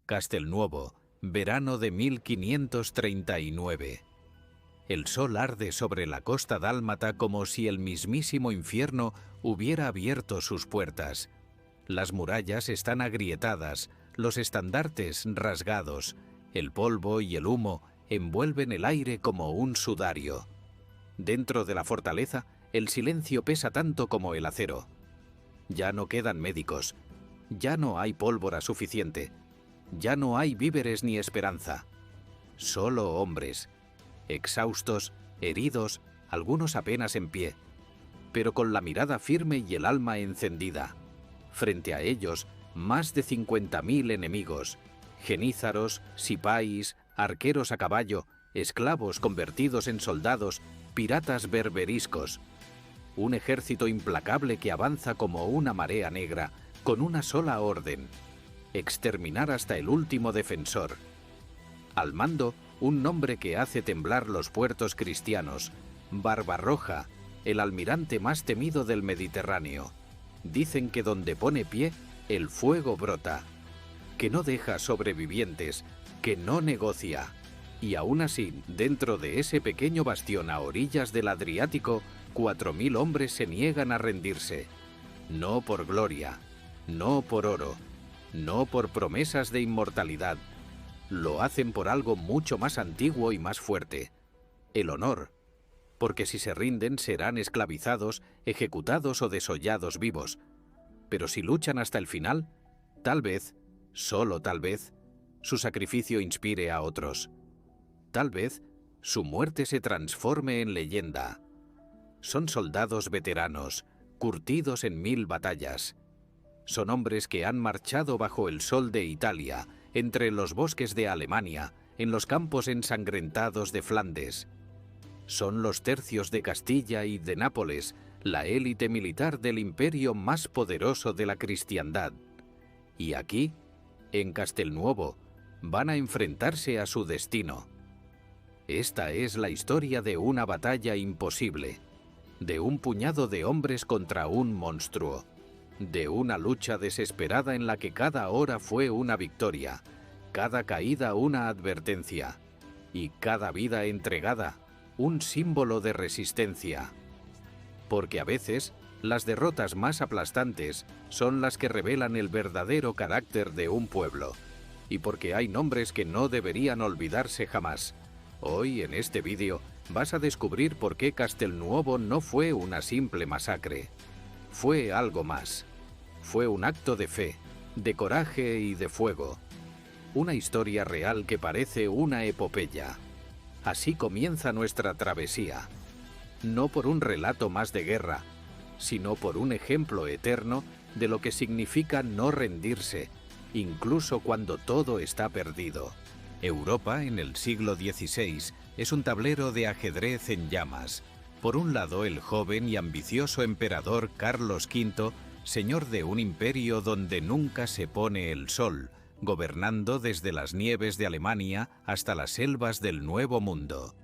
Castelnuovo, verano de 1539. El sol arde sobre la costa dálmata como si el mismísimo infierno hubiera abierto sus puertas. Las murallas están agrietadas, los estandartes rasgados, el polvo y el humo envuelven el aire como un sudario. Dentro de la fortaleza, el silencio pesa tanto como el acero. Ya no quedan médicos, ya no hay pólvora suficiente, ya no hay víveres ni esperanza. Solo hombres, exhaustos, heridos, algunos apenas en pie, pero con la mirada firme y el alma encendida. Frente a ellos, más de 50.000 enemigos, genízaros, sipáis, arqueros a caballo, esclavos convertidos en soldados, piratas berberiscos. Un ejército implacable que avanza como una marea negra, con una sola orden: exterminar hasta el último defensor. Al mando, un nombre que hace temblar los puertos cristianos: Barbarroja, el almirante más temido del Mediterráneo. Dicen que donde pone pie, el fuego brota, que no deja sobrevivientes, que no negocia. Y aún así, dentro de ese pequeño bastión a orillas del Adriático, 4.000 hombres se niegan a rendirse. No por gloria, no por oro, no por promesas de inmortalidad. Lo hacen por algo mucho más antiguo y más fuerte: el honor. Porque si se rinden serán esclavizados, ejecutados o desollados vivos. Pero si luchan hasta el final, tal vez, solo tal vez, su sacrificio inspire a otros. Tal vez su muerte se transforme en leyenda. Son soldados veteranos, curtidos en 1000 batallas. Son hombres que han marchado bajo el sol de Italia, entre los bosques de Alemania, en los campos ensangrentados de Flandes. Son los tercios de Castilla y de Nápoles, la élite militar del imperio más poderoso de la cristiandad. Y aquí, en Castelnuovo, van a enfrentarse a su destino. Esta es la historia de una batalla imposible, de un puñado de hombres contra un monstruo, de una lucha desesperada en la que cada hora fue una victoria, cada caída una advertencia, y cada vida entregada un símbolo de resistencia. Porque a veces, las derrotas más aplastantes son las que revelan el verdadero carácter de un pueblo, y porque hay nombres que no deberían olvidarse jamás. Hoy, en este vídeo, vas a descubrir por qué Castelnuovo no fue una simple masacre. Fue algo más. Fue un acto de fe, de coraje y de fuego. Una historia real que parece una epopeya. Así comienza nuestra travesía. No por un relato más de guerra, sino por un ejemplo eterno de lo que significa no rendirse, incluso cuando todo está perdido. Europa, en el siglo XVI, es un tablero de ajedrez en llamas. Por un lado, el joven y ambicioso emperador Carlos V, señor de un imperio donde nunca se pone el sol, gobernando desde las nieves de Alemania hasta las selvas del Nuevo Mundo.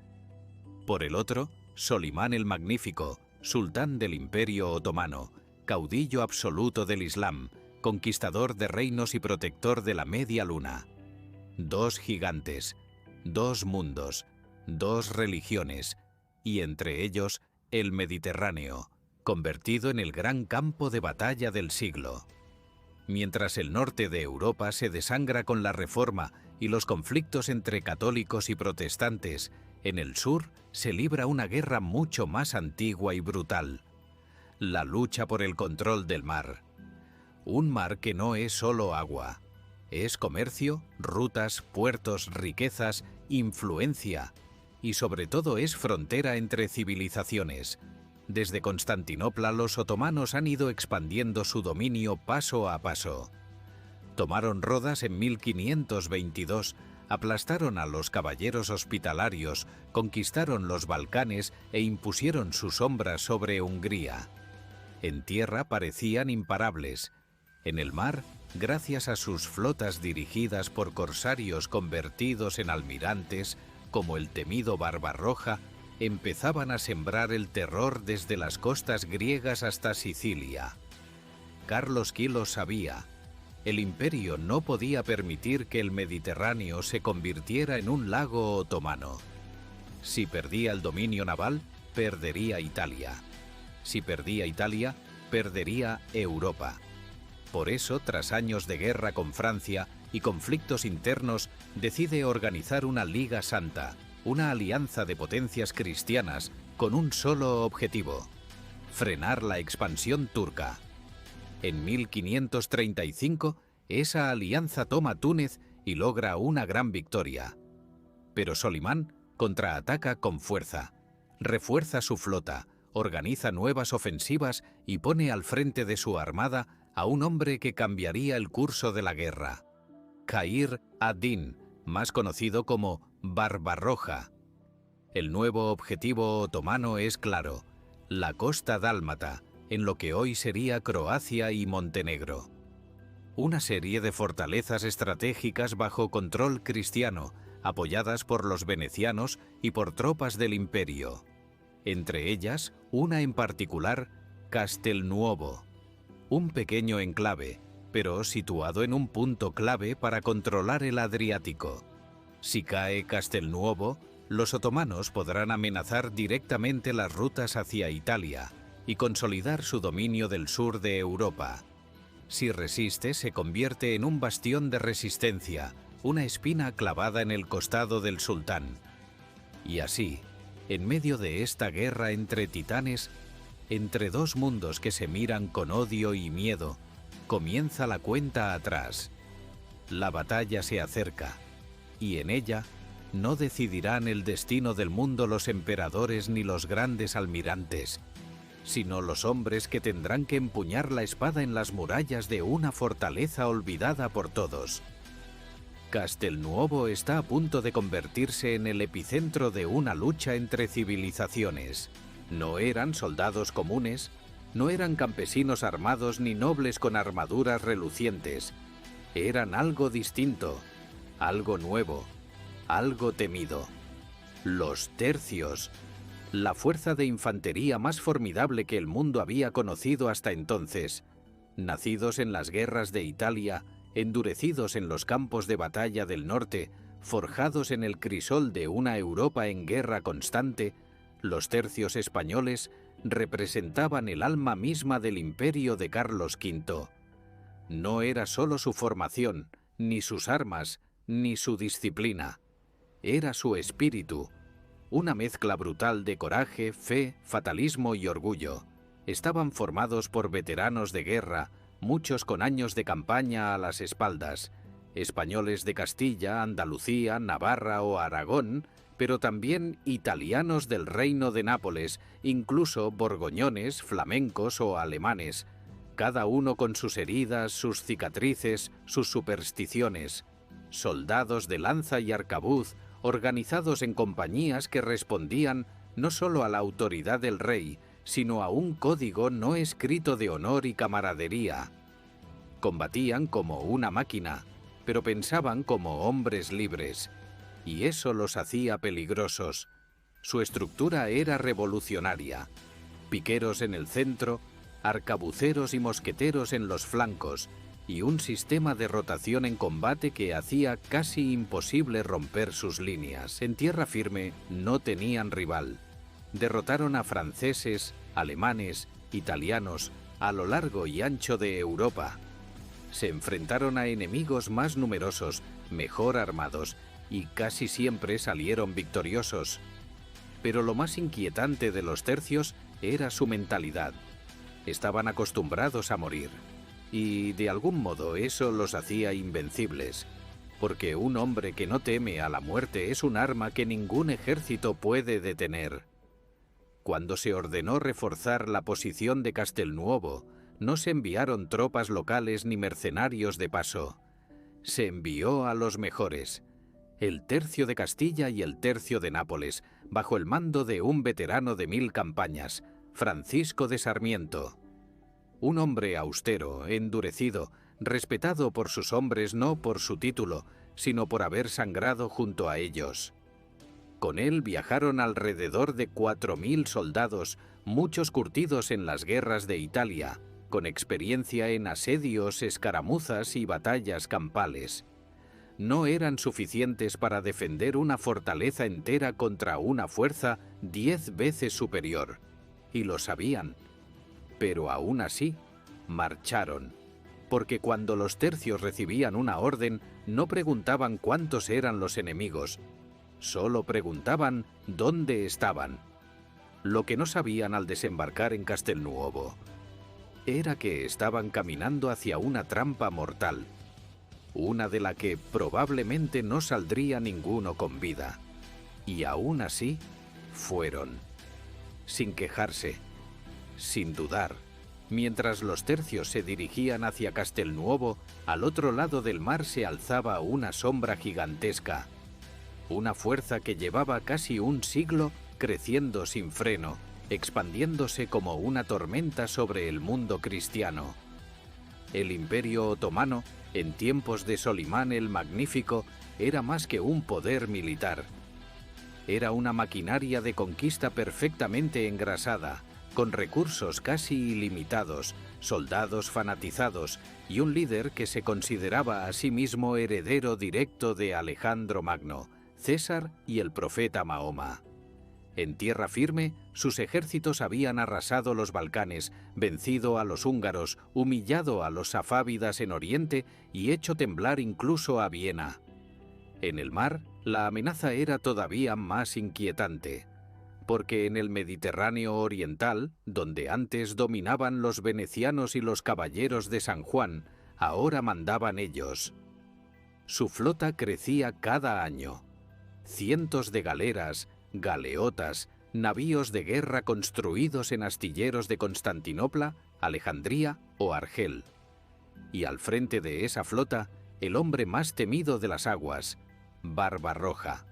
Por el otro, Solimán el Magnífico, sultán del Imperio Otomano, caudillo absoluto del Islam, conquistador de reinos y protector de la Media Luna. Dos gigantes, dos mundos, dos religiones, y entre ellos el Mediterráneo, convertido en el gran campo de batalla del siglo. Mientras el norte de Europa se desangra con la Reforma y los conflictos entre católicos y protestantes, en el sur se libra una guerra mucho más antigua y brutal: la lucha por el control del mar. Un mar que no es solo agua. Es comercio, rutas, puertos, riquezas, influencia, y sobre todo es frontera entre civilizaciones. Desde Constantinopla los otomanos han ido expandiendo su dominio paso a paso. Tomaron Rodas en 1522, aplastaron a los caballeros hospitalarios, conquistaron los Balcanes e impusieron su sombra sobre Hungría. En tierra parecían imparables. En el mar, gracias a sus flotas dirigidas por corsarios convertidos en almirantes, como el temido Barbarroja, empezaban a sembrar el terror desde las costas griegas hasta Sicilia. Carlos V lo sabía, El imperio no podía permitir que el Mediterráneo se convirtiera en un lago otomano. Si perdía el dominio naval, perdería Italia. Si perdía Italia, perdería Europa. Por eso, tras años de guerra con Francia y conflictos internos, decide organizar una Liga Santa, una alianza de potencias cristianas con un solo objetivo: frenar la expansión turca. En 1535, esa alianza toma Túnez y logra una gran victoria. Pero Solimán contraataca con fuerza, refuerza su flota, organiza nuevas ofensivas y pone al frente de su armada a un hombre que cambiaría el curso de la guerra: Khayr ad-Din, más conocido como Barbarroja. El nuevo objetivo otomano es claro: la costa dálmata, en lo que hoy sería Croacia y Montenegro. Una serie de fortalezas estratégicas bajo control cristiano, apoyadas por los venecianos y por tropas del imperio. Entre ellas, una en particular, Castelnuovo, un pequeño enclave, pero situado en un punto clave para controlar el Adriático. Si cae Castelnuovo, los otomanos podrán amenazar directamente las rutas hacia Italia y consolidar su dominio del sur de Europa. Si resiste, se convierte en un bastión de resistencia, una espina clavada en el costado del sultán. Y así, en medio de esta guerra entre titanes, entre dos mundos que se miran con odio y miedo, comienza la cuenta atrás. La batalla se acerca, y en ella no decidirán el destino del mundo los emperadores ni los grandes almirantes, sino los hombres que tendrán que empuñar la espada en las murallas de una fortaleza olvidada por todos. Castelnuovo está a punto de convertirse en el epicentro de una lucha entre civilizaciones. No eran soldados comunes, no eran campesinos armados ni nobles con armaduras relucientes. Eran algo distinto, algo nuevo, algo temido. Los tercios, la fuerza de infantería más formidable que el mundo había conocido hasta entonces, nacidos en las guerras de Italia, endurecidos en los campos de batalla del norte, forjados en el crisol de una Europa en guerra constante, los tercios españoles representaban el alma misma del imperio de Carlos V. No era solo su formación, ni sus armas, ni su disciplina. Era su espíritu, una mezcla brutal de coraje, fe, fatalismo y orgullo. Estaban formados por veteranos de guerra, muchos con años de campaña a las espaldas, españoles de Castilla, Andalucía, Navarra o Aragón, pero también italianos del Reino de Nápoles, incluso borgoñones, flamencos o alemanes, cada uno con sus heridas, sus cicatrices, sus supersticiones, soldados de lanza y arcabuz, organizados en compañías que respondían no solo a la autoridad del rey, sino a un código no escrito de honor y camaradería. Combatían como una máquina, pero pensaban como hombres libres, y eso los hacía peligrosos. Su estructura era revolucionaria: piqueros en el centro, arcabuceros y mosqueteros en los flancos, y un sistema de rotación en combate que hacía casi imposible romper sus líneas. En tierra firme no tenían rival. Derrotaron a franceses, alemanes, italianos, a lo largo y ancho de Europa. Se enfrentaron a enemigos más numerosos, mejor armados, y casi siempre salieron victoriosos. Pero lo más inquietante de los tercios era su mentalidad. Estaban acostumbrados a morir, y de algún modo eso los hacía invencibles, porque un hombre que no teme a la muerte es un arma que ningún ejército puede detener. Cuando se ordenó reforzar la posición de Castelnuovo, no se enviaron tropas locales ni mercenarios de paso. Se envió a los mejores, el tercio de Castilla y el tercio de Nápoles, bajo el mando de un veterano de 1000 campañas, Francisco de Sarmiento. Un hombre austero, endurecido, respetado por sus hombres no por su título, sino por haber sangrado junto a ellos. Con él viajaron alrededor de 4000 soldados, muchos curtidos en las guerras de Italia, con experiencia en asedios, escaramuzas y batallas campales. No eran suficientes para defender una fortaleza entera contra una fuerza 10 veces superior, y lo sabían. Pero aún así, marcharon, porque cuando los tercios recibían una orden, no preguntaban cuántos eran los enemigos, solo preguntaban dónde estaban. Lo que no sabían al desembarcar en Castelnuovo era que estaban caminando hacia una trampa mortal, una de la que probablemente no saldría ninguno con vida. Y aún así, fueron, sin quejarse, sin dudar. Mientras los tercios se dirigían hacia Castelnuovo, al otro lado del mar se alzaba una sombra gigantesca, una fuerza que llevaba casi un siglo creciendo sin freno, expandiéndose como una tormenta sobre el mundo cristiano. El Imperio Otomano, en tiempos de Solimán el Magnífico, era más que un poder militar. Era una maquinaria de conquista perfectamente engrasada, con recursos casi ilimitados, soldados fanatizados y un líder que se consideraba a sí mismo heredero directo de Alejandro Magno, César y el profeta Mahoma. En tierra firme, sus ejércitos habían arrasado los Balcanes, vencido a los húngaros, humillado a los safávidas en Oriente y hecho temblar incluso a Viena. En el mar, la amenaza era todavía más inquietante, porque en el Mediterráneo oriental, donde antes dominaban los venecianos y los caballeros de San Juan, ahora mandaban ellos. Su flota crecía cada año. Cientos de galeras, galeotas, navíos de guerra construidos en astilleros de Constantinopla, Alejandría o Argel. Y al frente de esa flota, el hombre más temido de las aguas, Barbarroja.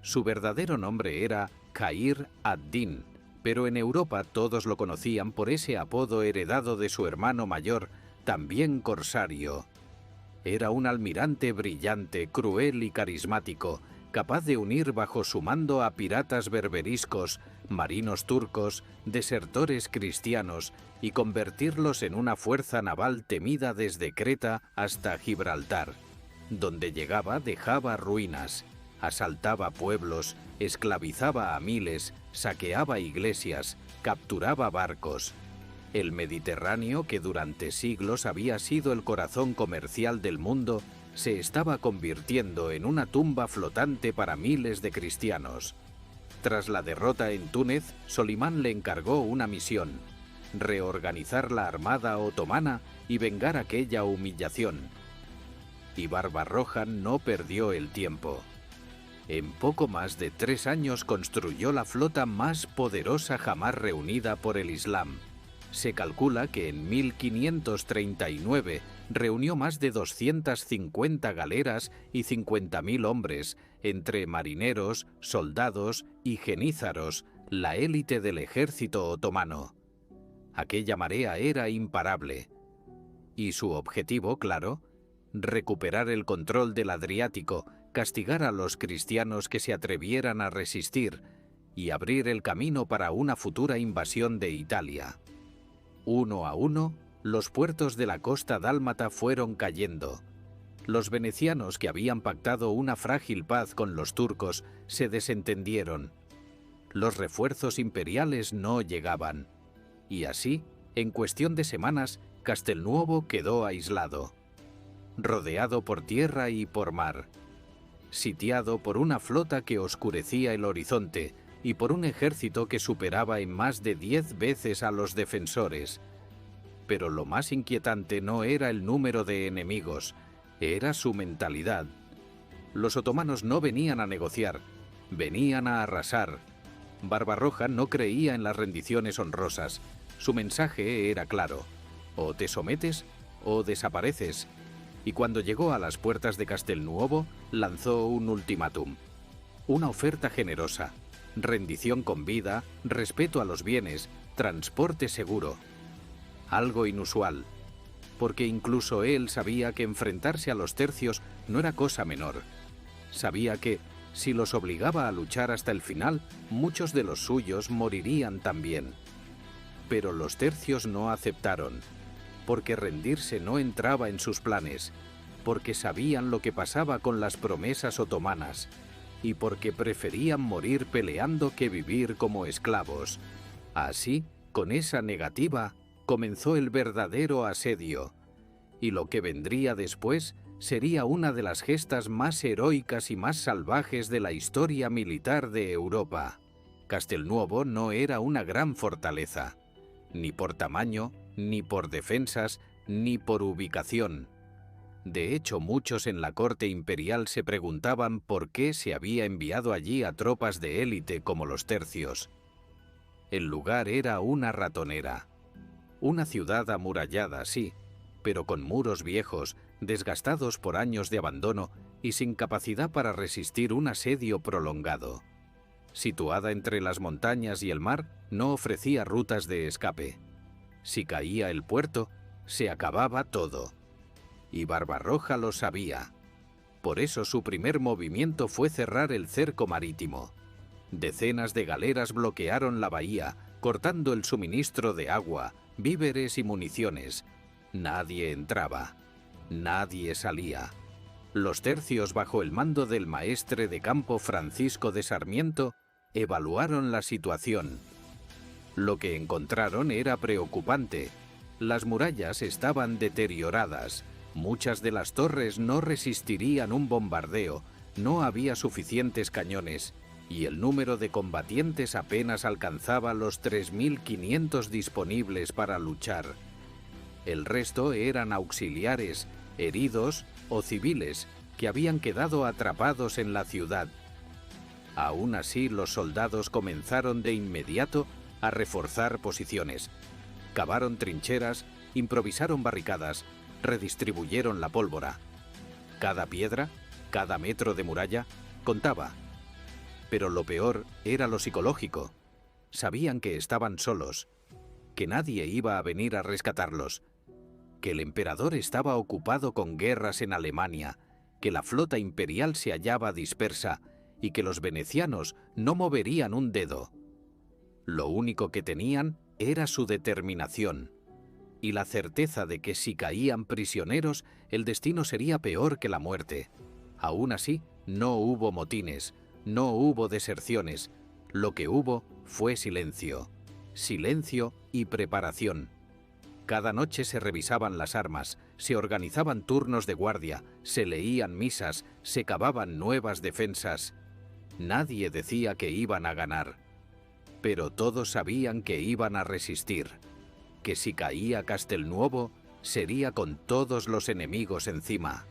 Su verdadero nombre era Khayr ad-Din, pero en Europa todos lo conocían por ese apodo heredado de su hermano mayor, también corsario. Era un almirante brillante, cruel y carismático, capaz de unir bajo su mando a piratas berberiscos, marinos turcos, desertores cristianos y convertirlos en una fuerza naval temida desde Creta hasta Gibraltar. Donde llegaba dejaba ruinas, asaltaba pueblos, esclavizaba a miles, saqueaba iglesias, capturaba barcos. El Mediterráneo, que durante siglos había sido el corazón comercial del mundo, se estaba convirtiendo en una tumba flotante para miles de cristianos. Tras la derrota en Túnez, Solimán le encargó una misión: reorganizar la armada otomana y vengar aquella humillación. Y Barbarroja no perdió el tiempo. En poco más de 3 años construyó la flota más poderosa jamás reunida por el Islam. Se calcula que en 1539 reunió más de 250 galeras y 50.000 hombres, entre marineros, soldados y genízaros, la élite del ejército otomano. Aquella marea era imparable. Y su objetivo, claro, recuperar el control del Adriático, castigar a los cristianos que se atrevieran a resistir y abrir el camino para una futura invasión de Italia. Uno a uno, los puertos de la costa dálmata fueron cayendo. Los venecianos, que habían pactado una frágil paz con los turcos, se desentendieron. Los refuerzos imperiales no llegaban. Y así, en cuestión de semanas, Castelnuovo quedó aislado, rodeado por tierra y por mar, sitiado por una flota que oscurecía el horizonte y por un ejército que superaba en más de 10 veces a los defensores. Pero lo más inquietante no era el número de enemigos, era su mentalidad. Los otomanos no venían a negociar, venían a arrasar. Barbarroja no creía en las rendiciones honrosas. Su mensaje era claro: o te sometes o desapareces. Y cuando llegó a las puertas de Castelnuovo, lanzó un ultimátum. Una oferta generosa: rendición con vida, respeto a los bienes, transporte seguro. Algo inusual, porque incluso él sabía que enfrentarse a los tercios no era cosa menor. Sabía que, si los obligaba a luchar hasta el final, muchos de los suyos morirían también. Pero los tercios no aceptaron. porque rendirse no entraba en sus planes, porque sabían lo que pasaba con las promesas otomanas, y porque preferían morir peleando que vivir como esclavos. Así, con esa negativa, comenzó el verdadero asedio, y lo que vendría después sería una de las gestas más heroicas y más salvajes de la historia militar de Europa. Castelnuovo no era una gran fortaleza, ni por tamaño, ni por defensas, ni por ubicación. De hecho, muchos en la corte imperial se preguntaban por qué se había enviado allí a tropas de élite como los tercios. El lugar era una ratonera. Una ciudad amurallada, sí, pero con muros viejos, desgastados por años de abandono y sin capacidad para resistir un asedio prolongado. Situada entre las montañas y el mar, no ofrecía rutas de escape. Si caía el puerto, se acababa todo. Y Barbarroja lo sabía. Por eso su primer movimiento fue cerrar el cerco marítimo. Decenas de galeras bloquearon la bahía, cortando el suministro de agua, víveres y municiones. Nadie entraba, nadie salía. Los tercios, bajo el mando del maestre de campo Francisco de Sarmiento, evaluaron la situación. Lo que encontraron era preocupante. Las murallas estaban deterioradas. Muchas de las torres no resistirían un bombardeo, no había suficientes cañones, y el número de combatientes apenas alcanzaba los 3.500 disponibles para luchar. El resto eran auxiliares, heridos o civiles que habían quedado atrapados en la ciudad. Aún así, los soldados comenzaron de inmediato a reforzar posiciones. Cavaron trincheras, improvisaron barricadas, redistribuyeron la pólvora. Cada piedra, cada metro de muralla, contaba. Pero lo peor era lo psicológico. Sabían que estaban solos, que nadie iba a venir a rescatarlos, que el emperador estaba ocupado con guerras en Alemania, que la flota imperial se hallaba dispersa y que los venecianos no moverían un dedo. Lo único que tenían era su determinación y la certeza de que si caían prisioneros, el destino sería peor que la muerte. Aún así, no hubo motines, no hubo deserciones. Lo que hubo fue silencio. Silencio y preparación. Cada noche se revisaban las armas, se organizaban turnos de guardia, se leían misas, se cavaban nuevas defensas. Nadie decía que iban a ganar, pero todos sabían que iban a resistir, que si caía Castelnuovo, sería con todos los enemigos encima.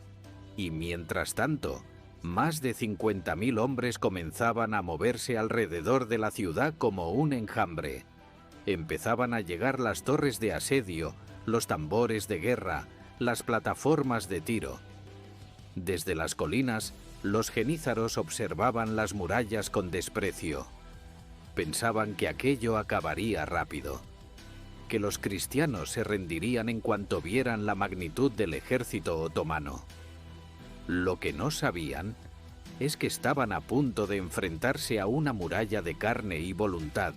Y mientras tanto, más de 50.000 hombres comenzaban a moverse alrededor de la ciudad como un enjambre. Empezaban a llegar las torres de asedio, los tambores de guerra, las plataformas de tiro. Desde las colinas, los genízaros observaban las murallas con desprecio. Pensaban que aquello acabaría rápido, que los cristianos se rendirían en cuanto vieran la magnitud del ejército otomano. Lo que no sabían es que estaban a punto de enfrentarse a una muralla de carne y voluntad,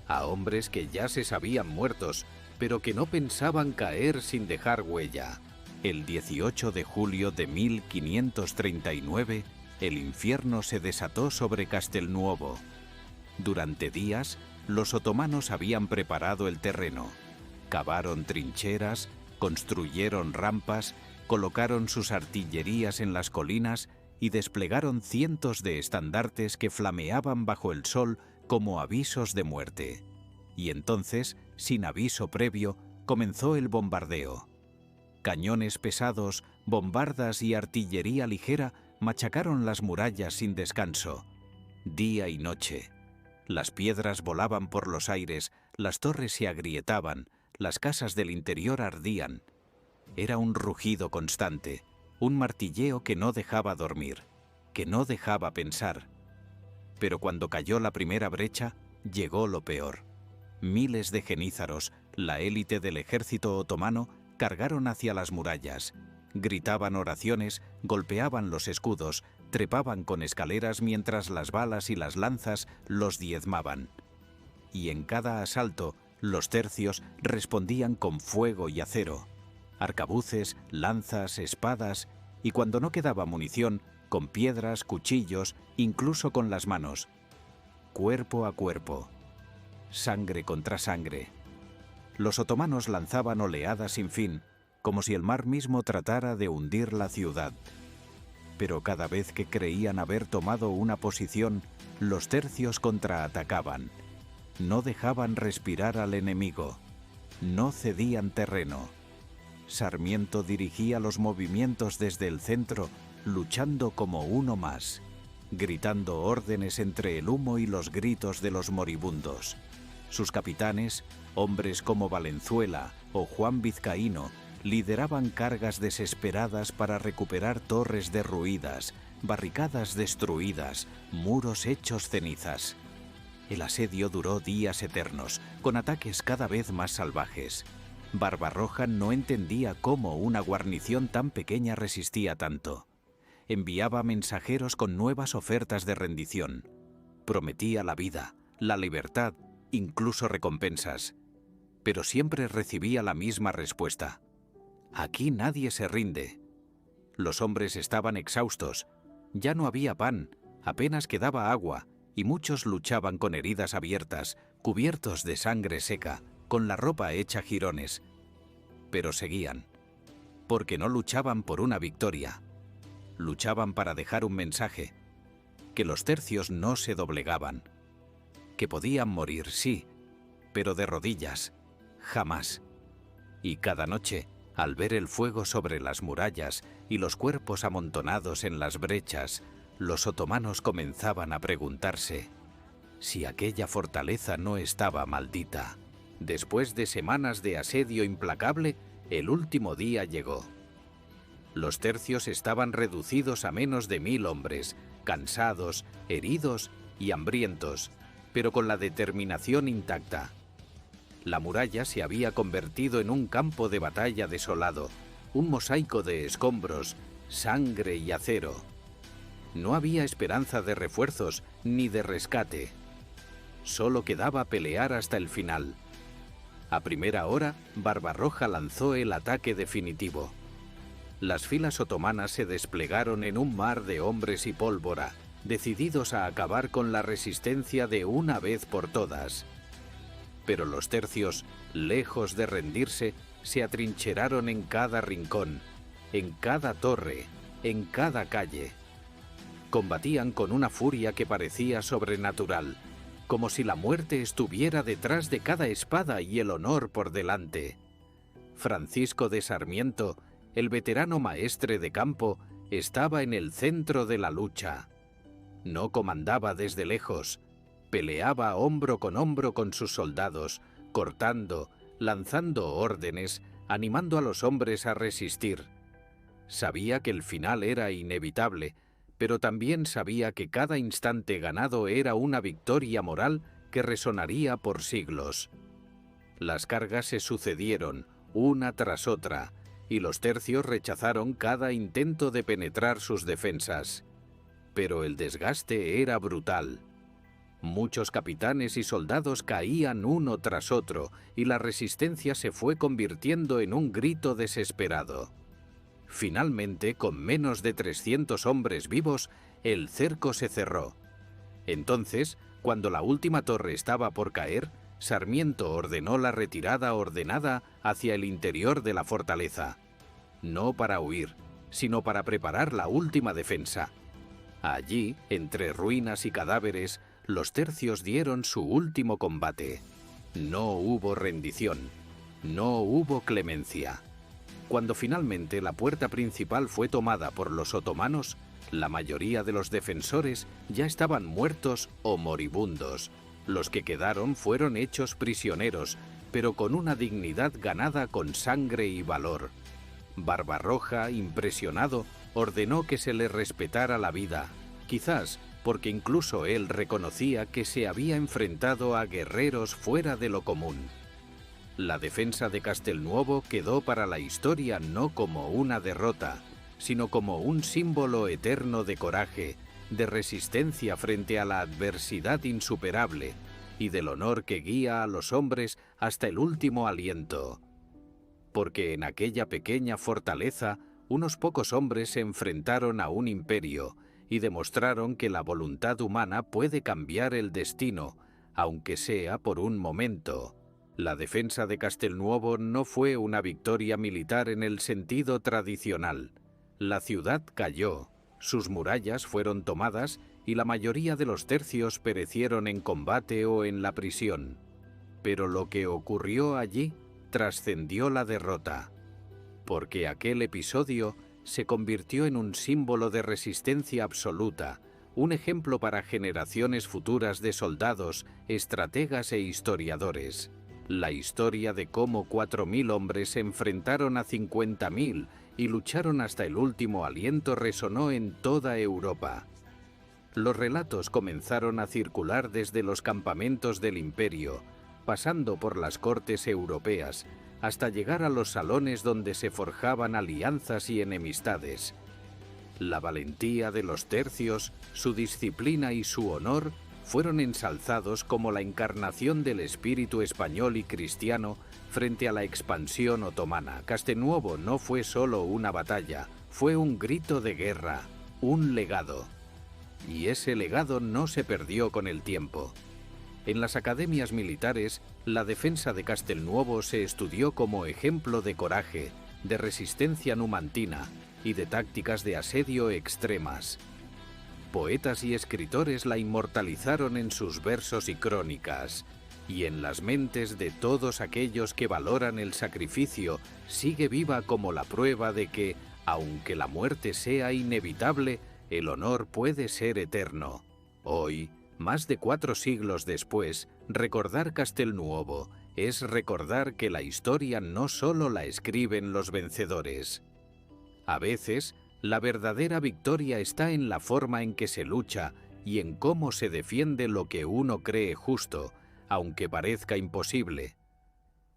a hombres que ya se sabían muertos, pero que no pensaban caer sin dejar huella. El 18 de julio de 1539, el infierno se desató sobre Castelnuovo. Durante días, los otomanos habían preparado el terreno, cavaron trincheras, construyeron rampas, colocaron sus artillerías en las colinas y desplegaron cientos de estandartes que flameaban bajo el sol como avisos de muerte. Y entonces, sin aviso previo, comenzó el bombardeo. Cañones pesados, bombardas y artillería ligera machacaron las murallas sin descanso, día y noche. Las piedras volaban por los aires, las torres se agrietaban, las casas del interior ardían. Era un rugido constante, un martilleo que no dejaba dormir, que no dejaba pensar. Pero cuando cayó la primera brecha, llegó lo peor. Miles de genízaros, la élite del ejército otomano, cargaron hacia las murallas. Gritaban oraciones, golpeaban los escudos, trepaban con escaleras mientras las balas y las lanzas los diezmaban. Y en cada asalto, Los tercios respondían con fuego y acero, arcabuces, lanzas, espadas, y cuando no quedaba munición, con piedras, cuchillos, incluso con las manos. Cuerpo a cuerpo. Sangre contra sangre. Los otomanos lanzaban oleadas sin fin, como si el mar mismo tratara de hundir la ciudad. Pero cada vez que creían haber tomado una posición, los tercios contraatacaban. No dejaban respirar al enemigo. No cedían terreno. Sarmiento dirigía los movimientos desde el centro, luchando como uno más, gritando órdenes entre el humo y los gritos de los moribundos. Sus capitanes, hombres como Valenzuela o Juan Vizcaíno, lideraban cargas desesperadas para recuperar torres derruidas, barricadas destruidas, muros hechos cenizas. El asedio duró días eternos, con ataques cada vez más salvajes. Barbarroja no entendía cómo una guarnición tan pequeña resistía tanto. Enviaba mensajeros con nuevas ofertas de rendición. Prometía la vida, la libertad, incluso recompensas. Pero siempre recibía la misma respuesta. Aquí nadie se rinde. Los hombres estaban exhaustos. Ya no había pan, apenas quedaba agua, y muchos luchaban con heridas abiertas, cubiertos de sangre seca, con la ropa hecha jirones. Pero seguían, porque no luchaban por una victoria. Luchaban para dejar un mensaje, que los tercios no se doblegaban, que podían morir, sí, pero de rodillas, jamás. Y cada noche, al ver el fuego sobre las murallas y los cuerpos amontonados en las brechas, los otomanos comenzaban a preguntarse si aquella fortaleza no estaba maldita. Después de semanas de asedio implacable, el último día llegó. Los tercios estaban reducidos a menos de 1000 hombres, cansados, heridos y hambrientos, pero con la determinación intacta. La muralla se había convertido en un campo de batalla desolado, un mosaico de escombros, sangre y acero. No había esperanza de refuerzos ni de rescate. Solo quedaba pelear hasta el final. A primera hora, Barbarroja lanzó el ataque definitivo. Las filas otomanas se desplegaron en un mar de hombres y pólvora, decididos a acabar con la resistencia de una vez por todas. Pero los tercios, lejos de rendirse, se atrincheraron en cada rincón, en cada torre, en cada calle. Combatían con una furia que parecía sobrenatural, como si la muerte estuviera detrás de cada espada y el honor por delante. Francisco de Sarmiento, el veterano maestre de campo, estaba en el centro de la lucha. No comandaba desde lejos, peleaba hombro con sus soldados, cortando, lanzando órdenes, animando a los hombres a resistir. Sabía que el final era inevitable, pero también sabía que cada instante ganado era una victoria moral que resonaría por siglos. Las cargas se sucedieron, una tras otra, y los tercios rechazaron cada intento de penetrar sus defensas. Pero el desgaste era brutal. Muchos capitanes y soldados caían uno tras otro, y la resistencia se fue convirtiendo en un grito desesperado. Finalmente, con menos de 300 hombres vivos, el cerco se cerró. Entonces, cuando la última torre estaba por caer, Sarmiento ordenó la retirada ordenada hacia el interior de la fortaleza. No para huir, sino para preparar la última defensa. Allí, entre ruinas y cadáveres, los tercios dieron su último combate. No hubo rendición, no hubo clemencia. Cuando finalmente la puerta principal fue tomada por los otomanos, la mayoría de los defensores ya estaban muertos o moribundos. Los que quedaron fueron hechos prisioneros, pero con una dignidad ganada con sangre y valor. Barbarroja, impresionado, ordenó que se le respetara la vida, quizás porque incluso él reconocía que se había enfrentado a guerreros fuera de lo común. La defensa de Castelnuovo quedó para la historia no como una derrota, sino como un símbolo eterno de coraje, de resistencia frente a la adversidad insuperable, y del honor que guía a los hombres hasta el último aliento. Porque en aquella pequeña fortaleza unos pocos hombres se enfrentaron a un imperio y demostraron que la voluntad humana puede cambiar el destino, aunque sea por un momento. La defensa de Castelnuovo no fue una victoria militar en el sentido tradicional. La ciudad cayó, sus murallas fueron tomadas y la mayoría de los tercios perecieron en combate o en la prisión. Pero lo que ocurrió allí trascendió la derrota, porque aquel episodio se convirtió en un símbolo de resistencia absoluta, un ejemplo para generaciones futuras de soldados, estrategas e historiadores. La historia de cómo 4.000 hombres se enfrentaron a 50.000 y lucharon hasta el último aliento resonó en toda Europa. Los relatos comenzaron a circular desde los campamentos del imperio, pasando por las cortes europeas, hasta llegar a los salones donde se forjaban alianzas y enemistades. La valentía de los tercios, su disciplina y su honor fueron ensalzados como la encarnación del espíritu español y cristiano frente a la expansión otomana. Castelnuovo no fue solo una batalla, fue un grito de guerra, un legado. Y ese legado no se perdió con el tiempo. En las academias militares, la defensa de Castelnuovo se estudió como ejemplo de coraje, de resistencia numantina y de tácticas de asedio extremas. Poetas y escritores la inmortalizaron en sus versos y crónicas, y en las mentes de todos aquellos que valoran el sacrificio sigue viva como la prueba de que, aunque la muerte sea inevitable, el honor puede ser eterno. Hoy, más de 4 siglos después, recordar Castelnuovo es recordar que la historia no solo la escriben los vencedores. A veces, la verdadera victoria está en la forma en que se lucha y en cómo se defiende lo que uno cree justo, aunque parezca imposible.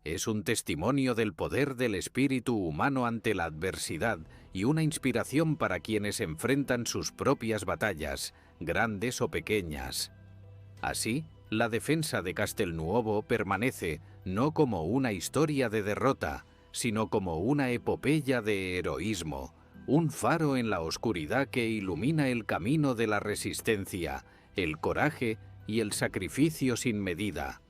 Es un testimonio del poder del espíritu humano ante la adversidad y una inspiración para quienes enfrentan sus propias batallas, grandes o pequeñas. Así, la defensa de Castelnuovo permanece no como una historia de derrota, sino como una epopeya de heroísmo, un faro en la oscuridad que ilumina el camino de la resistencia, el coraje y el sacrificio sin medida.